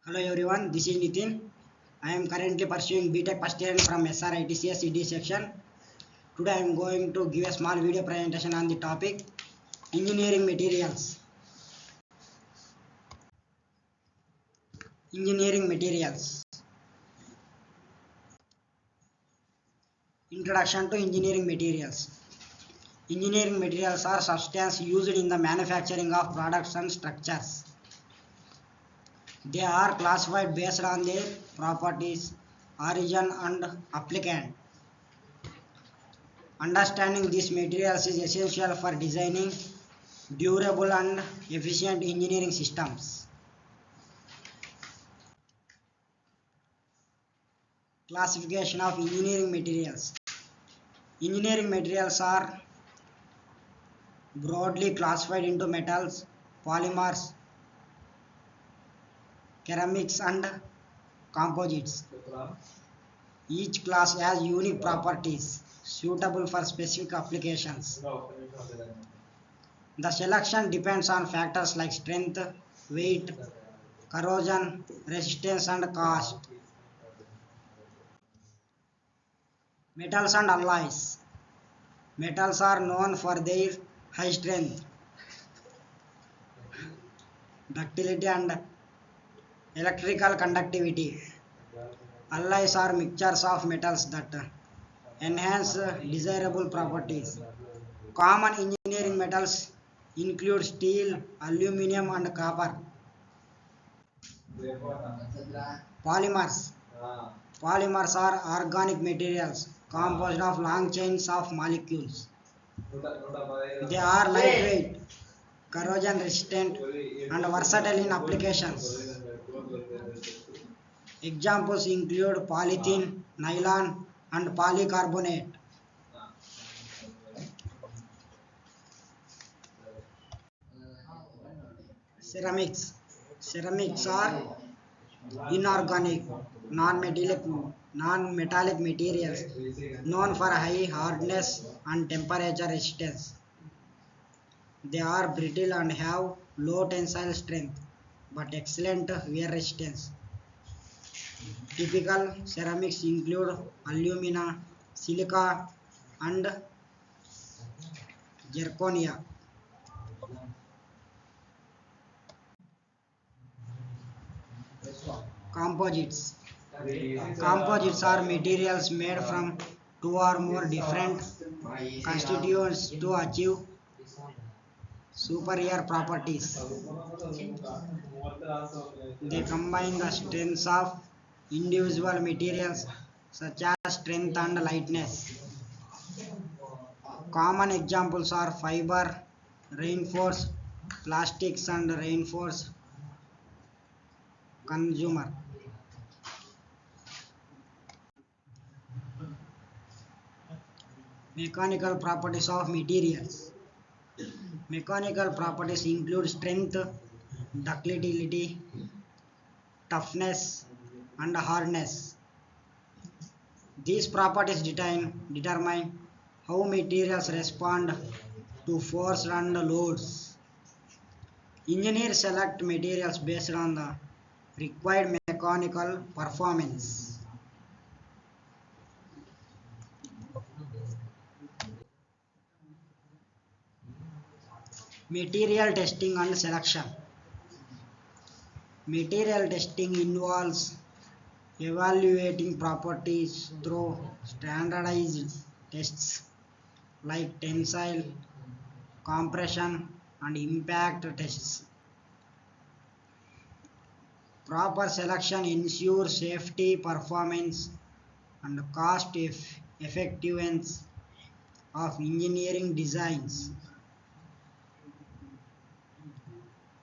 Hello everyone, this is Nitin. I am currently pursuing BTech first year from SRITCS ED section. Today I am going to give a small video presentation on the topic engineering materials. Engineering materials. Introduction to engineering materials. Engineering materials are substances used in the manufacturing of products and structures. They are classified based on their properties, origin and applicant. Understanding these materials is essential for designing durable and efficient engineering systems. Classification of engineering materials. Engineering materials are broadly classified into metals, polymers, ceramics and composites. Each class has unique properties suitable for specific applications. The selection depends on factors like strength, weight, corrosion, resistance and cost. Metals and alloys. Metals are known for their high strength, ductility and electrical conductivity. Alloys are mixtures of metals that enhance desirable properties. Common engineering metals include steel, aluminum and copper. Polymers. Polymers are organic materials composed of long chains of molecules. They are lightweight, corrosion resistant and versatile in applications. Examples include polythene, nylon and polycarbonate. Ceramics. Ceramics are inorganic, non-metallic materials known for high hardness and temperature resistance. They are brittle and have low tensile strength but excellent wear resistance. Typical ceramics include alumina, silica and zirconia. Composites. Composites are materials made from two or more different constituents to achieve superior properties. They combine the strengths of individual materials such as strength and lightness. Common examples are fiber, reinforced plastics and reinforced consumer. Mechanical properties of materials. Mechanical properties include strength, ductility, toughness, and hardness. These properties determine how materials respond to force and loads. Engineers select materials based on the required mechanical performance. Material testing and selection. Material testing involves evaluating properties through standardized tests like tensile, compression, and impact tests. Proper selection ensures safety, performance, and cost effectiveness of engineering designs.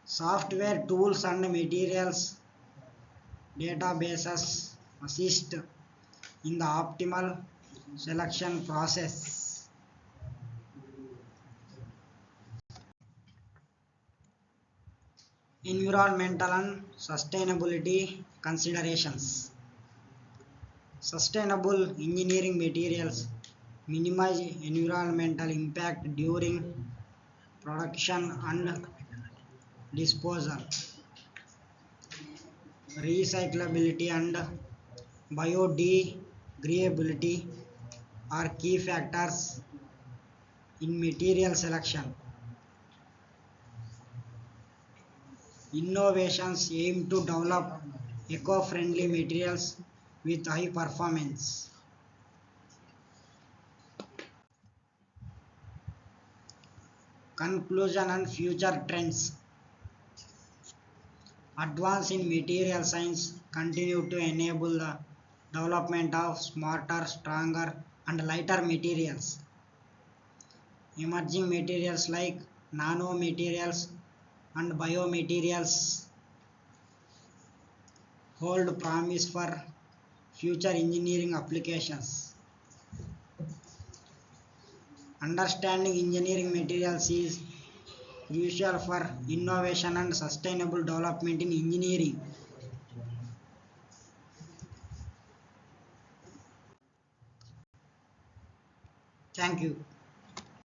Software tools and materials databases assist in the optimal selection process. Environmental and sustainability considerations. Sustainable engineering materials minimize environmental impact during production and disposal. recyclability and biodegradability are key factors in material selection. Innovations aim to develop eco-friendly materials with high performance. Conclusion and future trends. Advance in material science continue to enable the development of smarter, stronger, and lighter materials. Emerging materials like nanomaterials and biomaterials hold promise for future engineering applications. Understanding engineering materials is crucial for innovation and sustainable development in engineering. Thank you.